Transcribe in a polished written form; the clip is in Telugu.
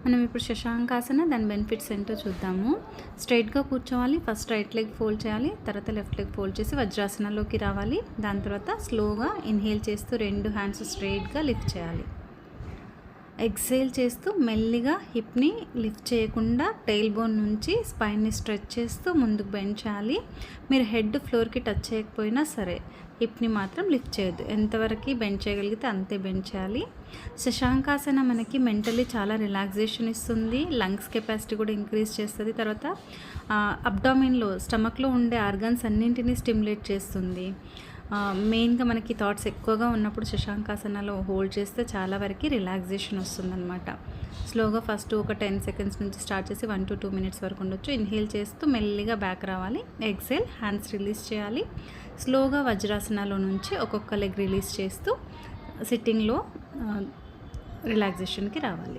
మనం ఇప్పుడు శశాంకాసన దాని బెనిఫిట్స్ ఏంటో చూద్దాము. స్ట్రైట్‌గా కూర్చోవాలి. ఫస్ట్ రైట్ లెగ్ ఫోల్డ్ చేయాలి. తర్వాత లెఫ్ట్ లెగ్ ఫోల్డ్ చేసి వజ్రాసనంలోకి రావాలి. దాని తర్వాత స్లోగా ఇన్హేల్ చేస్తూ 2 హ్యాండ్స్ స్ట్రెయిట్‌గా లిఫ్ట్ చేయాలి. ఎక్సేల్ చేస్తూ మెల్లిగా హిప్ని లిఫ్ట్ చేయకుండా టెయిల్ బోన్ నుంచి స్పైన్ని స్ట్రెచ్ చేస్తూ ముందుకు బెండ్ చేయాలి. మీరు హెడ్ ఫ్లోర్కి టచ్ చేయకపోయినా సరే హిప్ని మాత్రం లిఫ్ట్ చేయొద్దు. ఎంతవరకు బెండ్ చేయగలిగితే అంతే బెండ్ చేయాలి. శశాంకాసన మనకి మెంటలీ చాలా రిలాక్సేషన్ ఇస్తుంది. లంగ్స్ కెపాసిటీ కూడా ఇంక్రీజ్ చేస్తుంది. తర్వాత అబ్డామిన్లో స్టమక్లో ఉండే ఆర్గన్స్ అన్నింటినీ స్టిమ్యులేట్ చేస్తుంది. మెయిన్గా మనకి థాట్స్ ఎక్కువగా ఉన్నప్పుడు శశాంకాసనలో హోల్డ్ చేస్తే చాలా వరకు రిలాక్సేషన్ వస్తుందన్నమాట. స్లోగా ఫస్ట్ ఒక 10 సెకండ్స్ నుంచి స్టార్ట్ చేసి 1 to 2 minutes వరకు ఉండొచ్చు. ఇన్హేల్ చేస్తూ మెల్లిగా బ్యాక్ రావాలి. ఎక్సేల్ హ్యాండ్స్ రిలీజ్ చేయాలి. స్లోగా వజ్రాసనాలో నుంచి ఒక్కొక్క లెగ్ రిలీజ్ చేస్తూ సిట్టింగ్లో రిలాక్సేషన్కి రావాలి.